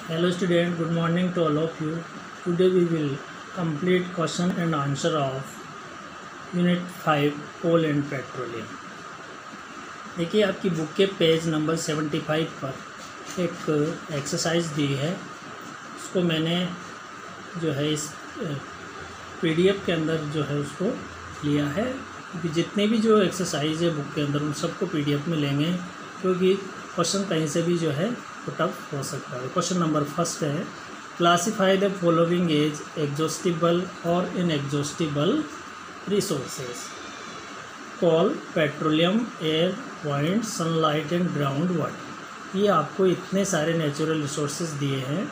Hello student, good morning to all of you. Today we will complete question and answer of Unit 5 Coal and Petroleum. देखिए आपकी book के page number 75 पर एक exercise दी है। उसको मैंने जो है इस PDF के अंदर जो है उसको लिया है, क्योंकि जितने भी जो एक्सरसाइज है बुक के अंदर उन सबको PDF में लेंगे, क्योंकि क्वेश्चन कहीं से भी जो है टफ हो सकता है। क्वेश्चन नंबर फर्स्ट है, classify the following as exhaustible और inexhaustible resources. Coal, petroleum, air, wind, sunlight and ground water. ये आपको इतने सारे नेचुरल रिसोर्सेज दिए हैं।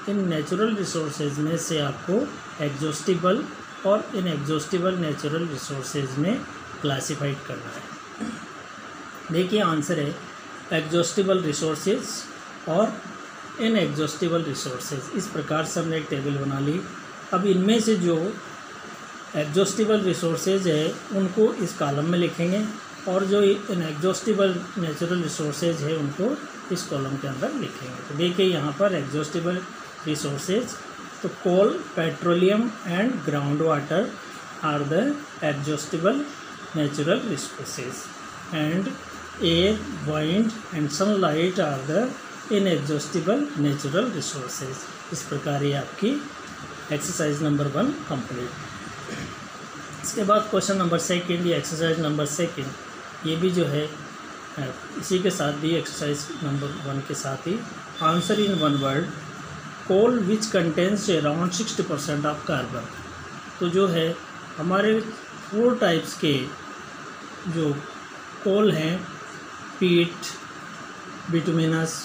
इन नेचुरल रिसोर्सेज में से आपको एग्जॉस्टिबल और इनएग्जॉस्टिबल नेचुरल रिसोर्सेज में क्लासीफाइड करना है। देखिए आंसर है एग्जॉस्टिबल रिसोर्सेज और इनएग्जॉस्टिबल रिसोर्सेज। इस प्रकार से हमने एक टेबल बना ली। अब इनमें से जो एग्जॉस्टिबल रिसोर्सेज है उनको इस कॉलम में लिखेंगे, और जो इनएग्जॉस्टिबल नेचुरल रिसोर्सेज है उनको इस कॉलम के अंदर लिखेंगे। तो देखिए यहाँ पर एग्जॉस्टिबल रिसोर्सेज, तो coal, petroleum and ground water are the exhaustible natural resources, and air, wind and sunlight are the inexhaustible natural resources. इस प्रकार ये आपकी एक्सरसाइज नंबर 1 कंप्लीट। इसके बाद क्वेश्चन नंबर सेकंड, ये एक्सरसाइज नंबर सेकंड, ये भी जो है इसी के साथ दी एक्सरसाइज नंबर 1 के साथ ही। Answer in one word, coal which contains around 60% of carbon. तो जो है हमारे 4 टाइप्स के जो कोल हैं, पीट, बिटुमिनस,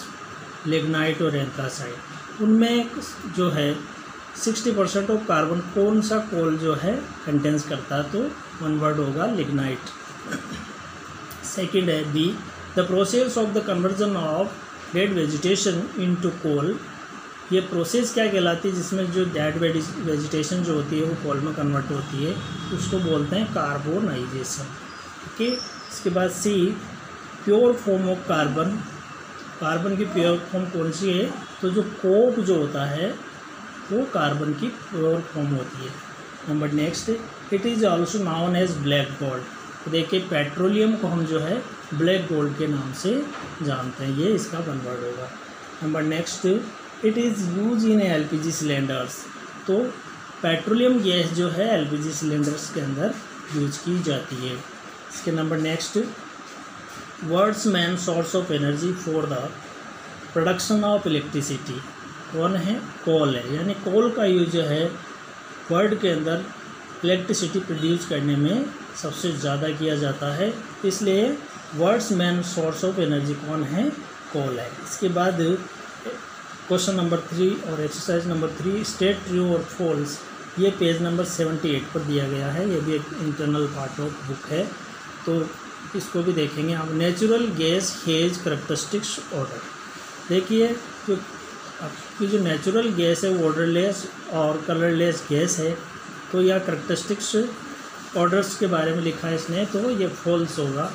लिग्नाइट और एंथ्रासाइट, उनमें जो है 60% ऑफ कार्बन कौन सा कोल जो है कंटेंस करता है, तो वन वर्ड होगा लिग्नाइट। सेकंड है B, the process of the conversion of dead vegetation into coal. ये प्रोसेस क्या कहलाती है, जिसमें जो डेड वेजिटेशन जो होती है वो कोल में कन्वर्ट होती है, उसको बोलते हैं कार्बोनाइजेशन। ओके। इसके बाद C, pure form of carbon. Carbon की प्योर फॉर्म कौन सी है, तो जो कोक जो होता है वो कार्बन की प्योर फॉर्म होती है। Number next, it is also known as black gold. तो देखिए पेट्रोलियम को हम जो है ब्लैक गोल्ड के नाम से जानते हैं, ये इसका वन वर्ड होगा। Number next, it is use in LPG cylinders. तो पेट्रोलियम गैस जो है LPG सिलेंडर्स के अंदर यूज की जाती है। इसके number next, words man source of energy for the production of electricity. कौन है, कोल है, यानी कोल का यूज जो है वर्ल्ड के अंदर इलेक्ट्रिसिटी प्रोड्यूस करने में सबसे ज़्यादा किया जाता है, इसलिए words man source of energy कौन है, कोल है। इसके बाद क्वेश्चन नंबर 3 और एक्सरसाइज नंबर 3, स्टेट ट्रू और फॉल्स। ये पेज नंबर 78 पर दिया गया है, ये भी एक इंटरनल पार्ट ऑफ बुक है, तो इसको भी देखेंगे हम। Natural gas hedge characteristics order. देखिए जो आपकी जो नेचुरल गैस है वो ऑर्डरलेस और कलरलेस गैस है, तो यह करैक्टरिस्टिक्स ऑर्डर्स के बारे में लिखा है इसने, तो ये फॉल्स होगा।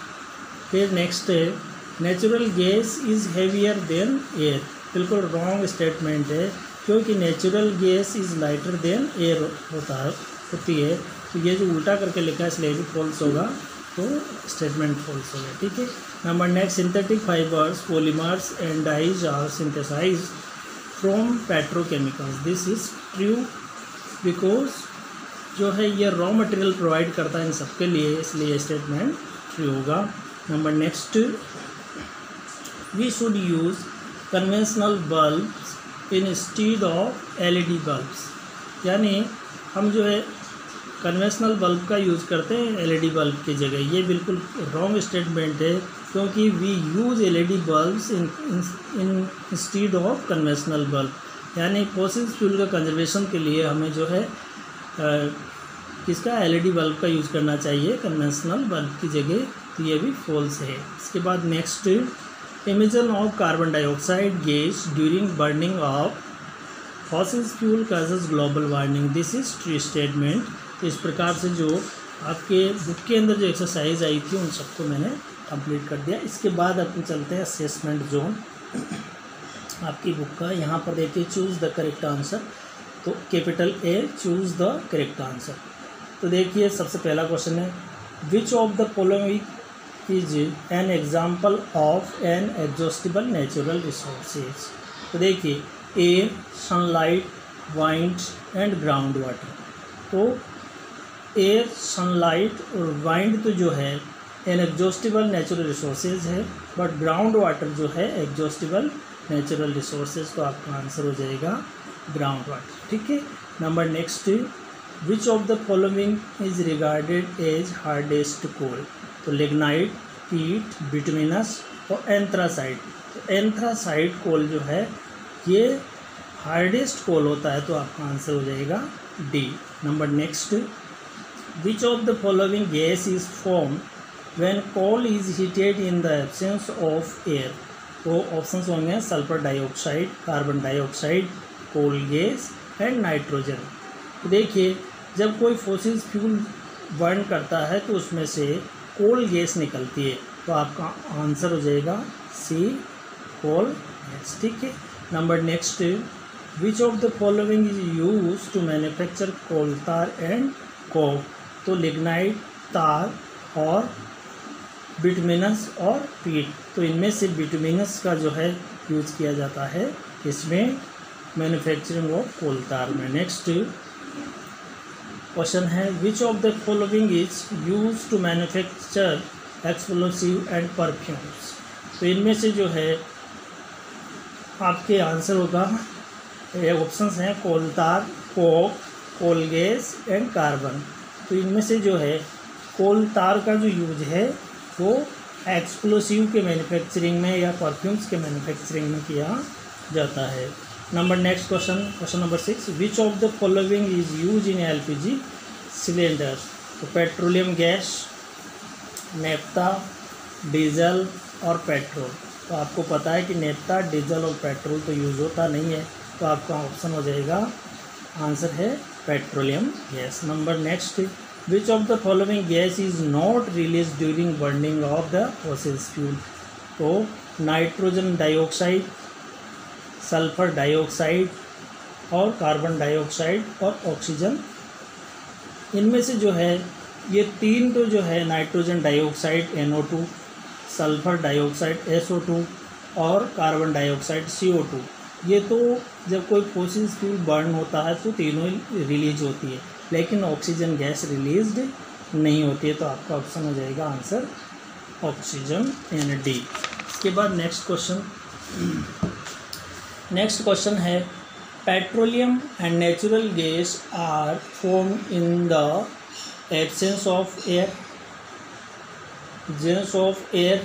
फिर नेक्स्ट है, natural gas is heavier than air. बिल्कुल रॉन्ग स्टेटमेंट है, क्योंकि natural gas is lighter than air होती है, तो ये जो उल्टा करके लिखा है इसलिए भी फॉल्स होगा, तो स्टेटमेंट फॉल्स हो गया। ठीक है। Number next, synthetic fibres, polymers and dyes are synthesised from petrochemicals. This is true because जो है ये रॉ मटेरियल प्रोवाइड करता है इन सबके लिए, इसलिए स्टेटमेंट ट्रू होगा। Number next, we should use conventional bulbs instead of LED bulbs. यानी हम जो है कन्वेंशनल बल्ब का यूज़ करते हैं LED बल्ब की जगह। ये बिल्कुल रॉन्ग स्टेटमेंट है, क्योंकि we use LED bulbs instead of conventional bulb. यानी फॉसिल फ्यूल का कंजर्वेशन के लिए हमें जो है किसका LED बल्ब का यूज़ करना चाहिए कन्वेंशनल बल्ब की जगह, तो ये भी फॉल्स है। इसके बाद next, emission of carbon dioxide gas during burning of fossil fuel causes global warming. This is true statement. तो इस प्रकार से जो आपके बुक के अंदर जो एक्सरसाइज आई थी उन सबको मैंने कंप्लीट कर दिया। इसके बाद अपन चलते हैं असेसमेंट जोन। आपकी बुक का। यहाँ पर देखिए चूज़ द करेक्ट आंसर, तो capital A choose the correct answer. तो देखिए सबसे पहला क्वेश्चन है, which of the following is an example of an exhaustible natural resources. तो देखिए air, sunlight, wind and ground water. तो एयर, सनलाइट और वाइंड तो जो है एन एग्जॉस्टिबल नेचुरल रिसोर्सेज है, बट ग्राउंड वाटर जो है एग्जॉस्टिबल नेचुरल रिसोर्सेज, तो आपका आंसर हो जाएगा ग्राउंड वाटर। ठीक है। Number next, which of the following is regarded as hardest coal. तो लिग्नाइट, पीट, बिटुमिनस और एंथ्रासाइट। तो एंथ्रासाइट कोल जो है ये हार्डेस्ट कोल होता है, तो आपका आंसर हो जाएगा D. Number next, which of the following gas is form when coal is heated in the absence of air. तो ऑप्शंस होंगे sulphur dioxide, carbon dioxide, coal gas and nitrogen. तो देखिए जब कोई फॉसिल फ्यूल बर्न करता है तो उसमें से कोल गैस निकलती है, तो आपका आंसर हो जाएगा सी, कोल गैस। ठीक है। Number next, which of the following is use to manufacture coal tar and Coke. तो लिग्नाइट, तार और बिटुमिनस और पीट। तो इनमें से बिटुमिनस का जो है यूज किया जाता है इसमें मैन्युफैक्चरिंग ऑफ कोल तार में। नेक्स्ट क्वेश्चन है, which of the following is use to manufacture explosive and perfumes. तो इनमें से जो है आपके आंसर होगा, ऑप्शंस हैं coal tar, coke, coal gas and carbon. तो इनमें से जो है कोल तार का जो यूज है वो एक्सप्लोसिव के मैन्युफैक्चरिंग में या परफ्यूम्स के मैन्युफैक्चरिंग में किया जाता है। Number next question number 6, which of the following is use in LPG cylinders. तो पेट्रोलियम गैस, नेफ्ता, डीजल और पेट्रोल। तो आपको पता है कि नेफ्ता, डीजल और पेट्रोल तो यूज़ होता नहीं है, तो आपका ऑप्शन हो जाएगा, आंसर है petroleum gas. Number next, which of the following gas is not release during burning of the fossil fuel. तो नाइट्रोजन डाइऑक्साइड, सल्फर डाइऑक्साइड और कार्बन डाइऑक्साइड और ऑक्सीजन। इनमें से जो है ये तीन तो जो है nitrogen dioxide NO2, sulphur dioxide SO2 और कार्बन डाइऑक्साइड CO2, ये तो जब कोई फॉसिल फ्यूल बर्न होता है तो तीनों ही रिलीज होती है, लेकिन ऑक्सीजन गैस रिलीज्ड नहीं होती है, तो आपका ऑप्शन हो जाएगा आंसर ऑक्सीजन यानी डी। इसके बाद नेक्स्ट क्वेश्चन है, petroleum and natural gas are form in the absence of air, presence of air,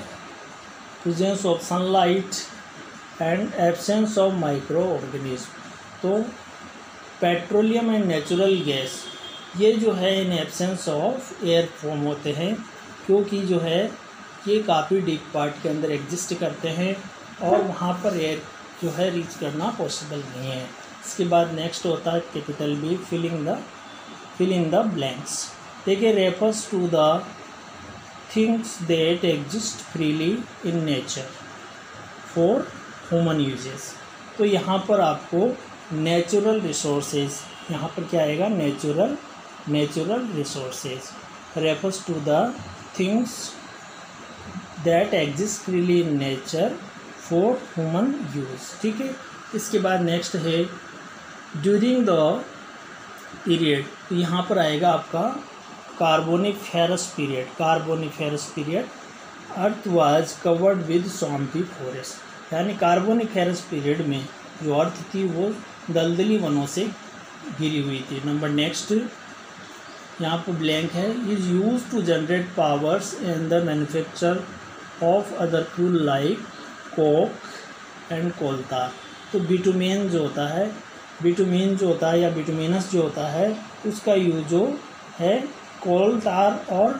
presence of sunlight and absence of microorganism। तो पेट्रोलियम एंड नेचुरल गैस ये जो है in absence of air form होते हैं, क्योंकि जो है ये काफ़ी डीप पार्ट के अंदर एग्जिस्ट करते हैं और वहाँ पर एयर जो है रीच करना पॉसिबल नहीं है। इसके बाद नेक्स्ट होता है capital B, fill in the blanks. देखिए refers to the things that exist freely in nature for human uses. तो यहाँ पर आपको नेचुरल रिसोर्सेज, यहाँ पर क्या आएगा, natural resources refers to the things that exist freely in nature for human use. ठीक है। इसके बाद नेक्स्ट है ड्यूरिंग द पीरियड। तो यहाँ पर आएगा आपका Carboniferous period earth was covered with swampy forest. यानी कार्बोनिफेरस पीरियड में जो अर्थ थी वो दलदली वनों से घिरी हुई थी। नंबर नेक्स्ट यहाँ पर ब्लैंक है, is use to generate powers in the manufacture of other fuel like coke and coal tar. तो बिटुमेन जो होता है या बिटुमिनस जो होता है उसका यूज जो है कोल तार और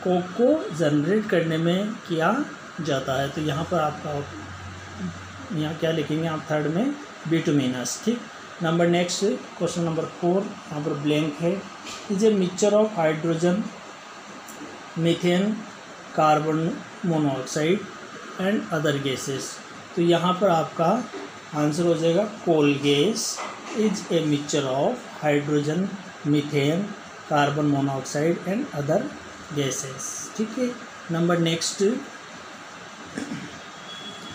कोक को जनरेट करने में किया जाता है। तो यहाँ पर आपका यहाँ क्या लिखेंगे आप थर्ड में, बिटुमिनस। ठीक। नंबर नेक्स्ट क्वेश्चन नंबर 4, यहाँ पर ब्लैंक है, is a mixture of hydrogen, methane, carbon monoxide and other gases. तो यहाँ पर आपका आंसर हो जाएगा coal gas is a mixture of hydrogen, methane, carbon monoxide and other gases. ठीक है। Number next,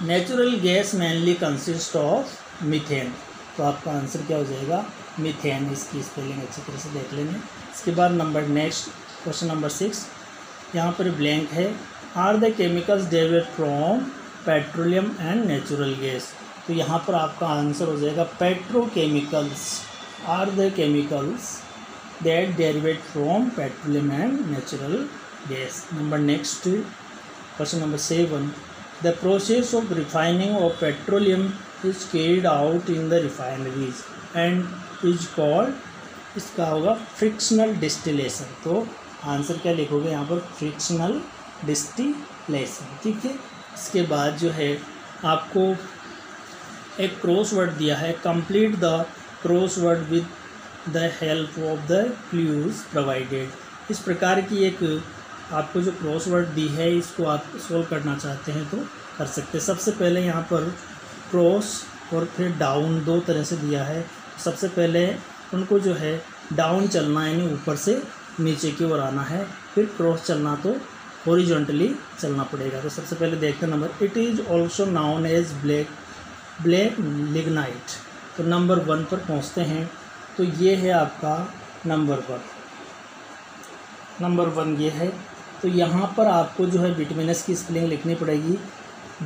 natural gas mainly consist of methane. तो आपका आंसर क्या हो जाएगा? मीथेन। इसकी स्पेलिंग अच्छी तरह से देख लेंगे। इसके बाद नंबर नेक्स्ट क्वेश्चन नंबर 6, यहाँ पर ब्लैंक है। Are the chemicals derivate from petroleum and natural gas. तो यहाँ पर आपका आंसर हो जाएगा petrochemicals are the chemicals that derivate from petroleum and natural gas. Number next question number 7, the process of refining of petroleum is carried out in the refineries and is called, इसका होगा frictional distillation. तो answer क्या लिखोगे यहाँ पर? Frictional distillation. ठीक है। इसके बाद जो है आपको एक क्रॉसवर्ड दिया है, complete the crossword with the help of the clues provided. इस प्रकार की एक आपको जो क्रॉसवर्ड दी है, इसको आप सोल्व करना चाहते हैं तो कर सकते हैं। सबसे पहले यहाँ पर क्रॉस और फिर डाउन दो तरह से दिया है। सबसे पहले उनको जो है डाउन चलना है, यानी ऊपर से नीचे की ओर आना है, फिर क्रॉस चलना तो हॉरिजॉन्टली चलना पड़ेगा। तो सबसे पहले देखते हैं number, it is also known as black lignite. तो नंबर 1 पर पहुंचते हैं। तो ये है आपका नंबर 1 ये है। तो यहाँ पर आपको जो है बिटुमिनस की स्पेलिंग लिखनी पड़ेगी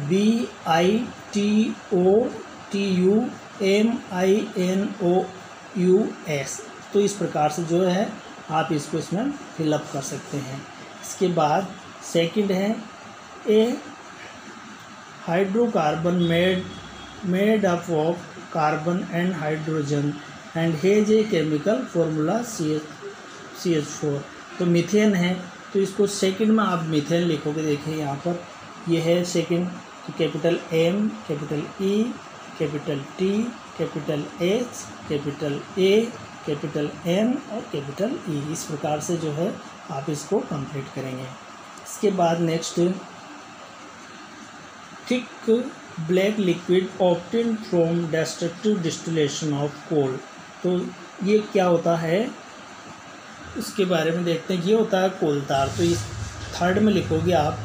BITOTUMINOUS। तो इस प्रकार से जो है आप इसको इसमें फिलअप कर सकते हैं। इसके बाद सेकंड है a hydrocarbon made up of carbon and hydrogen and has a chemical formula CH4। तो मीथेन है, तो इसको सेकंड में आप मीथेन लिखोगे। देखिए यहाँ पर ये है सेकंड, तो capital M, capital E, capital T, capital H, capital A, capital M और कैपिटल E। इस प्रकार से जो है आप इसको कंप्लीट करेंगे। इसके बाद next, thick black liquid obtained from destructive distillation of coal. तो ये क्या होता है उसके बारे में देखते हैं। ये होता है कोलतार। तो इस थर्ड में लिखोगे आप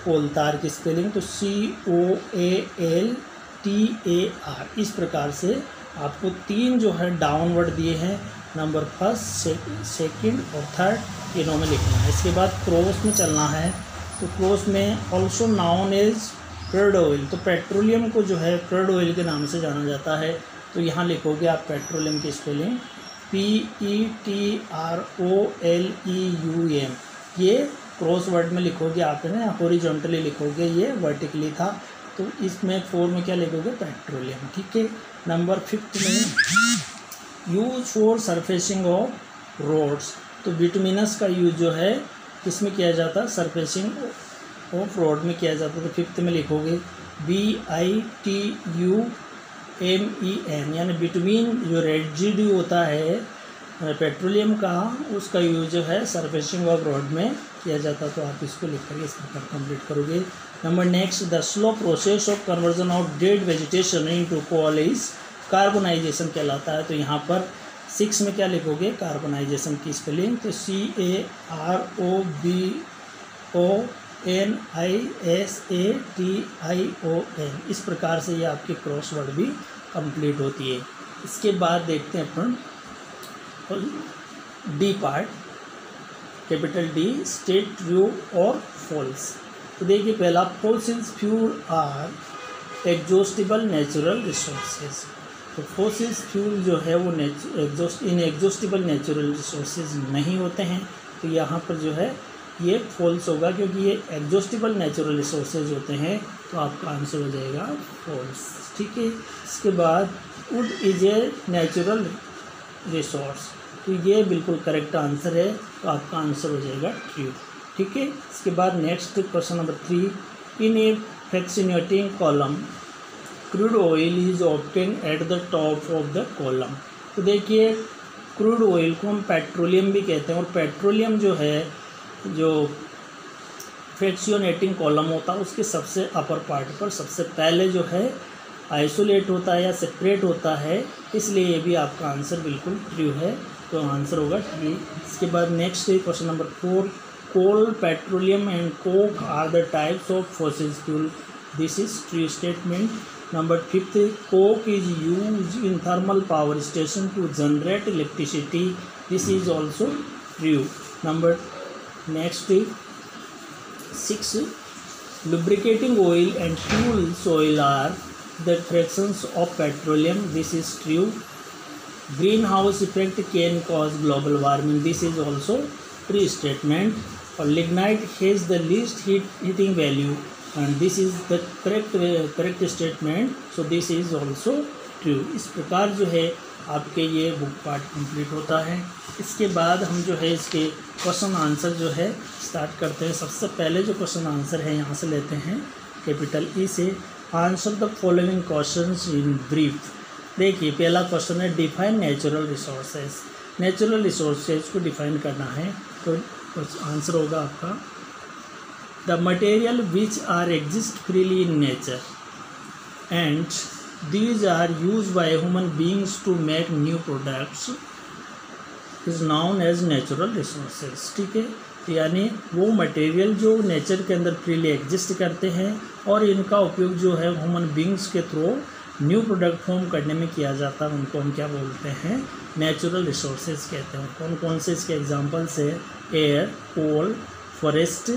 कोलतार की स्पेलिंग, तो COALTAR। इस प्रकार से आपको 3 जो है डाउनवर्ड दिए हैं, नंबर फर्स्ट, सेकंड और थर्ड, तीनों में लिखना है। इसके बाद क्रॉस में चलना है। तो क्रॉस में also known as crude oil. तो पेट्रोलियम को जो है क्रूड ऑयल के नाम से जाना जाता है। तो यहाँ लिखोगे आप पेट्रोलियम की स्पेलिंग PETROLEUM। ये क्रॉस वर्ड में लिखोगे आप, है ना, हॉरिजॉन्टली लिखोगे, ये वर्टिकली था। तो इसमें 4 में क्या लिखोगे? पेट्रोलियम। ठीक है। नंबर 5 में use for surfacing of roads. तो बिटुमिनस का यूज जो है किसमें किया जाता है? सरफेसिंग ऑफ रोड में किया जाता है। तो 5th में लिखोगे BITUMEN, यानी बिटुमिन जो रेजिड्यू होता है पेट्रोलियम का, उसका यूज जो है सरफेसिंग ऑफ रोड में किया जाता है। तो आप इसको लिख करके इस प्रकार कंप्लीट करोगे। Number next, the slow process of conversion of dead vegetation into coal is carbonisation कहलाता है। तो यहाँ पर 6 में क्या लिखोगे? कार्बोनाइजेशन की स्पेलिंग, तो CARBONISATION। इस प्रकार से ये आपकी क्रॉस वर्ड भी कंप्लीट होती है। इसके बाद देखते हैं अपन D part, capital D, state true और फॉल्स। तो देखिए पहला, fossils fuel are exhaustible natural resources. तो फॉसिल्स फ्यूल जो है वो एग्जॉस्टिबल नेचुरल रिसोर्सेज नहीं होते हैं। तो यहाँ पर जो है ये फॉल्स होगा, क्योंकि ये एग्जॉस्टिबल नेचुरल रिसोर्सेज होते हैं। तो आपका आंसर हो जाएगा फॉल्स। ठीक है। इसके बाद would is a natural resource. तो ये बिल्कुल करेक्ट आंसर है। तो आपका आंसर हो जाएगा ट्रू। ठीक है। इसके बाद next question number 3, in A fractionating column crude oil is obtain at the top of the column. तो देखिए क्रूड ऑयल को हम पेट्रोलियम भी कहते हैं, और पेट्रोलियम जो है, जो फ्रैक्शनेटिंग कॉलम होता है, उसके सबसे अपर पार्ट पर सबसे पहले जो है आइसोलेट होता है या सेपरेट होता है, इसलिए ये भी आपका आंसर बिल्कुल ट्रू है, तो आंसर होगा ट्रू। इसके बाद नेक्स्ट है question number 4, coal, petroleum and coke are the types of fossil fuel, this is true statement. Number 5, coke is used in thermal power station to generate electricity, this is also true। number next 6, lubricating oil and fuel oil are the fractions of petroleum, this is true। greenhouse effect can cause global warming, this is also true statement। और lignite has the least heating value and this is the correct statement, so this is also true। इस प्रकार जो है आपके ये book part complete होता है। इसके बाद हम जो है इसके क्वेश्चन आंसर जो है स्टार्ट करते हैं। सबसे पहले जो क्वेश्चन आंसर है यहाँ से लेते हैं कैपिटल ई से। Answer the following questions in brief. देखिए पहला क्वेश्चन है define natural resources. Natural resources को डिफाइन करना है, तो आंसर होगा आपका the material which are exist freely in nature and these are used by human beings to make new products is known as natural resources। ठीक है, यानी वो मटेरियल जो नेचर के अंदर फ्रीली एग्जिस्ट करते हैं और इनका उपयोग जो है ह्यूमन बींग्स के थ्रू न्यू प्रोडक्ट फॉर्म करने में किया जाता है, उनको हम क्या बोलते हैं, नेचुरल रिसोर्सेज कहते हैं। कौन कौन से इसके एग्जांपल्स है, air, coal, forest,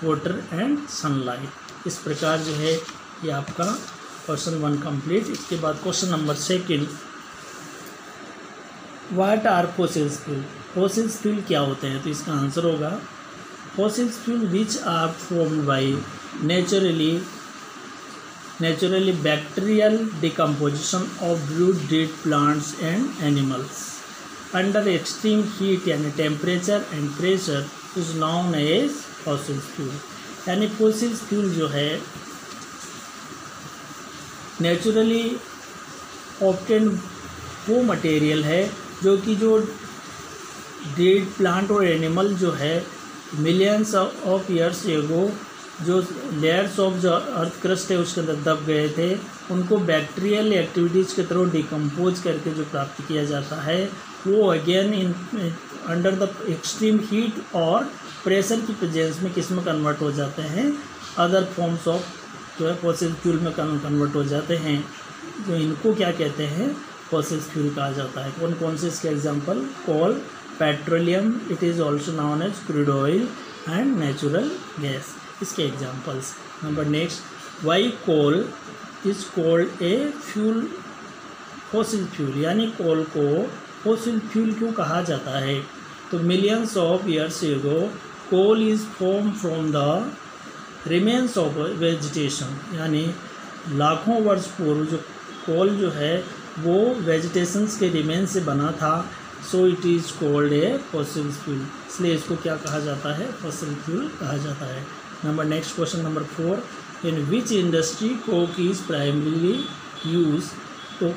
water and sunlight. इस प्रकार जो है ये आपका क्वेश्चन 1 कंप्लीट। इसके बाद question number 2, what are fossil fuel. Fossil fuel क्या होते हैं, तो इसका आंसर होगा fossil fuel which are formed by naturally bacterial decomposition of brood dead plants and animals under extreme heat यानी temperature and pressure is known as fossil fuel. यानी fossil fuel जो है नेचुरली ऑब्टेन वो material है जो कि जो dead plant और एनिमल जो है मिलियंस ऑफ ईयर्स एगो जो लेयर्स ऑफ जो अर्थ क्रस्ट है उसके अंदर दब गए थे, उनको बैक्टीरियल एक्टिविटीज़ के थ्रू डिकम्पोज करके जो प्राप्त किया जाता है वो again in under the extreme heat और प्रेशर की प्रेजेंस में किस में कन्वर्ट हो जाते हैं, अदर फॉर्म्स ऑफ जो है फॉसिल फ्यूल में कन्वर्ट हो जाते हैं, जो इनको क्या कहते हैं, फॉसिल फ्यूल कहा जाता है। कौन कौन से इसके example, coal, petroleum, it is also known as crude oil and natural gas, इसके examples. Number next, why coal is called a fuel, fossil fuel, यानी कोल को फॉसिल फ्यूल क्यों कहा जाता है, तो millions of years ago coal is form from the remains of vegetation, यानी लाखों वर्ष पूर्व जो कोल जो है वो वेजिटेशंस के रिमेन्स से बना था, so it is cold A fossil fuel, इसलिए इसको क्या कहा जाता है, फॉसिल फ्यूल कहा जाता है। Number next question number 4, in which industry Coke is primarily use, तो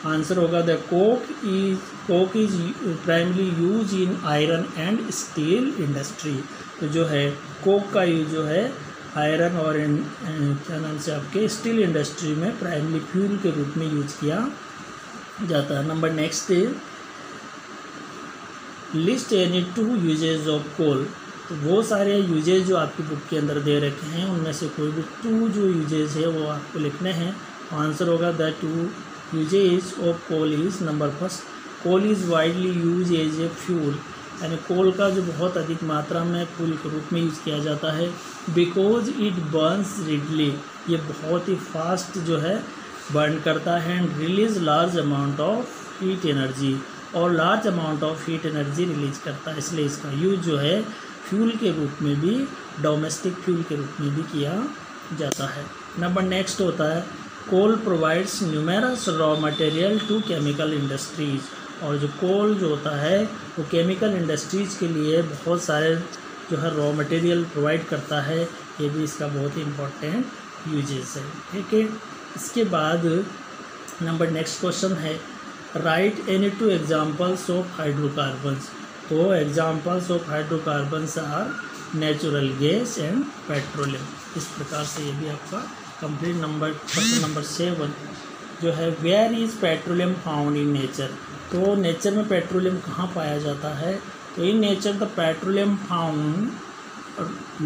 आंसर होगा the Coke is primary use in iron and steel industry. तो जो है कोक का यूज जो है आयरन और क्या नाम से आपके स्टील इंडस्ट्री में प्राइमरी फ्यूल के रूप में यूज किया जाता है। Number next, list any 2 uses of coal, तो वो सारे यूजेज जो आपकी बुक के अंदर दे रखे हैं उनमें से कोई भी 2 जो यूजेज है वो आपको लिखने हैं। आंसर होगा the 2 uses of coal is, number first, coal is widely use as a fuel, यानी कोल का जो बहुत अधिक मात्रा में फ्यूल के रूप में यूज़ किया जाता है, बिकॉज इट बर्न्स रिडली, ये बहुत ही फास्ट जो है बर्न करता है, and release large amount of heat energy, और large amount of heat energy release करता है, इसलिए इसका यूज जो है फ्यूल के रूप में भी, डोमेस्टिक फ्यूल के रूप में भी किया जाता है। नंबर नेक्स्ट होता है coal provides numerous raw material to chemical industries, और जो कोल जो होता है वो केमिकल इंडस्ट्रीज़ के लिए बहुत सारे जो है रॉ मटेरियल प्रोवाइड करता है, ये भी इसका बहुत ही इम्पोर्टेंट यूजेस है। ठीक है, इसके बाद नंबर नेक्स्ट क्वेश्चन है write any 2 examples of hydrocarbons, तो examples of hydrocarbons are natural gas and petroleum, इस प्रकार से ये भी आपका कंप्लीट क्वेश्चन नंबर 7 जो है, where is petroleum found in nature. तो नेचर में पेट्रोलियम कहाँ पाया जाता है? तो in nature the petroleum found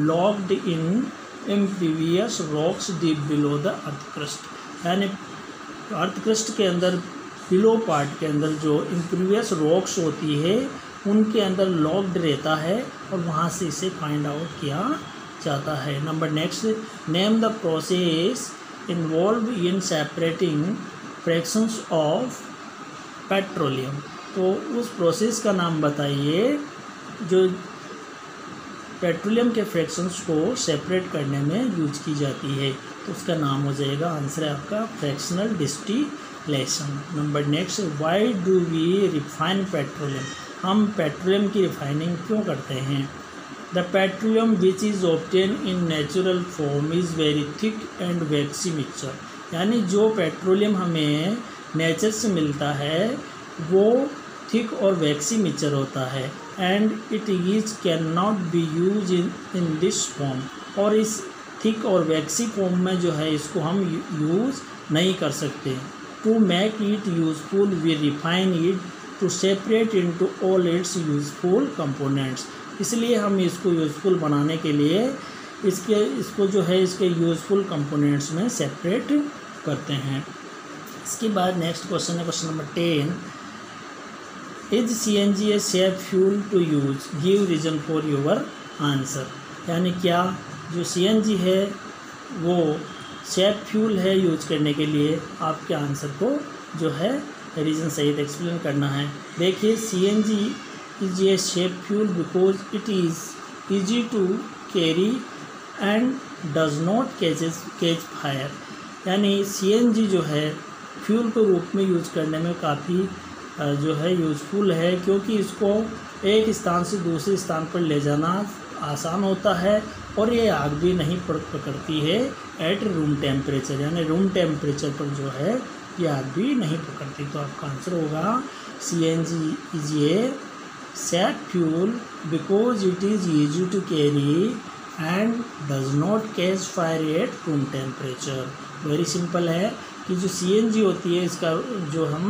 locked in imperious rocks deep below the earth crust. यानी अर्थ क्रस्ट के अंदर बिलो पार्ट के अंदर जो इम्पीरियस रॉक्स होती है उनके अंदर लॉक्ड रहता है और वहाँ से इसे फाइंड आउट किया जाता है। Number next, name the process involve in separating fractions of petroleum. तो उस प्रोसेस का नाम बताइए जो पेट्रोलियम के फ्रैक्शंस को सेपरेट करने में यूज की जाती है। तो उसका नाम हो जाएगा, आंसर है आपका fractional distillation. Number next, why do we refine petroleum. हम पेट्रोलियम की रिफाइनिंग क्यों करते हैं? The petroleum which is obtain in natural form is very thick and waxy mixture. यानी जो पेट्रोलियम हमें नेचर से मिलता है वो थिक और वैक्सी मिक्सचर होता है and it is can not be use in this form. और इस थिक और वैक्सी फॉर्म में जो है इसको हम यूज़ नहीं कर सकते। To make it useful we refine it to separate into all its useful components. इसलिए हम इसको यूज़फुल बनाने के लिए इसको जो है इसके यूज़फुल कंपोनेंट्स में सेपरेट करते हैं। इसके बाद नेक्स्ट क्वेश्चन है question number 10, is CNG a safe fuel to use, give reason for your answer. यानी क्या जो CNG है वो सेफ फ्यूल है यूज करने के लिए? आपके आंसर को जो है रीज़न सहित एक्सप्लेन करना है। देखिए, CNG is a safe fuel because it is easy to carry and does not catch fire। यानी CNG जो है फ्यूल के रूप में यूज करने में काफ़ी जो है यूज़फुल है, क्योंकि इसको एक स्थान से दूसरे स्थान पर ले जाना आसान होता है और ये आग भी नहीं पकड़ती है एट रूम टेम्परेचर। यानी रूम टेम्परेचर पर जो है ये आग भी नहीं पकड़ती। तो आपका आंसर होगा CNG is a safe fuel because it is easy to carry and does not catch fire at room temperature। Very simple है कि जो CNG होती है इसका जो हम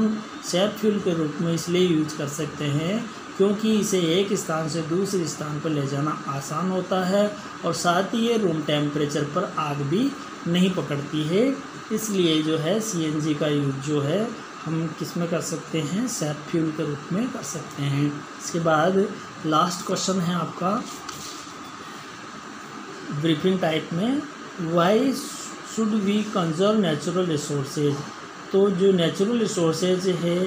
सेफ फ्यूल के रूप में इसलिए यूज कर सकते हैं क्योंकि इसे एक स्थान से दूसरे स्थान पर ले जाना आसान होता है और साथ ही ये रूम टेम्परेचर पर आग भी नहीं पकड़ती है। इसलिए जो है CNG का यूज जो है हम किस में कर सकते हैं? सेफ फ्यूल के रूप में कर सकते हैं। इसके बाद लास्ट क्वेश्चन है आपका ब्रीफिंग टाइप में, why should we conserve natural resources. तो जो नेचुरल रिसोर्सेज है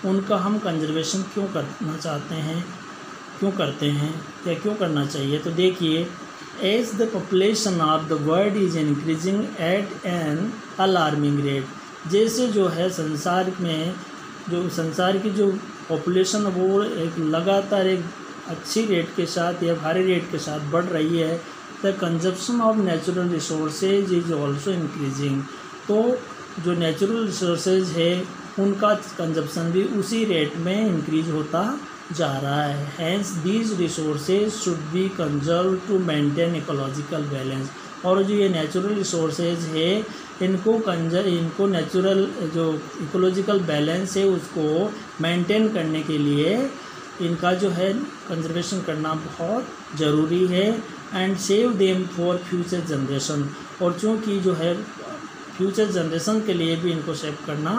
उनका हम कंजर्वेशन क्यों करना चाहते हैं, क्यों करते हैं या क्यों करना चाहिए? तो देखिए, as the population of the world is increasing at an alarming rate. जैसे जो है संसार की जो पॉपुलेशन वो एक लगातार एक अच्छी रेट के साथ या भारी रेट के साथ बढ़ रही है, the consumption of natural resources is also increasing. तो जो नेचुरल रिसोर्सेज है उनका कंजप्शन भी उसी रेट में इंक्रीज होता जा रहा है। Hence these resources should be conserve to maintain ecological balance. और जो ये नेचुरल रिसोर्सेज है इनको नेचुरल जो इकोलॉजिकल बैलेंस है उसको मेंटेन करने के लिए इनका जो है कंजर्वेशन करना बहुत ज़रूरी है and save them for future generation. और चूँकि जो है फ्यूचर जनरेशन के लिए भी इनको सेव करना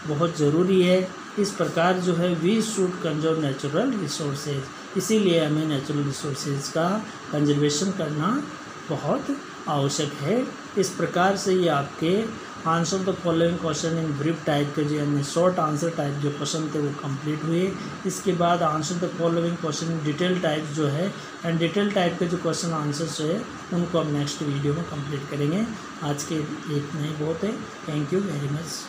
बहुत ज़रूरी है। इस प्रकार जो है we should conserve natural resources, इसीलिए हमें नेचुरल रिसोर्सेज का कंजर्वेशन करना बहुत आवश्यक है। इस प्रकार से ये आपके answer the following question in brief type के जो यानी शॉर्ट आंसर टाइप जो क्वेश्चन थे वो कंप्लीट हुए। इसके बाद answer the following question in detail type जो है एंड डिटेल टाइप के जो क्वेश्चन आंसर्स है उनको हम नेक्स्ट वीडियो में कंप्लीट करेंगे। आज के इतना ही बहुत है। Thank you very much.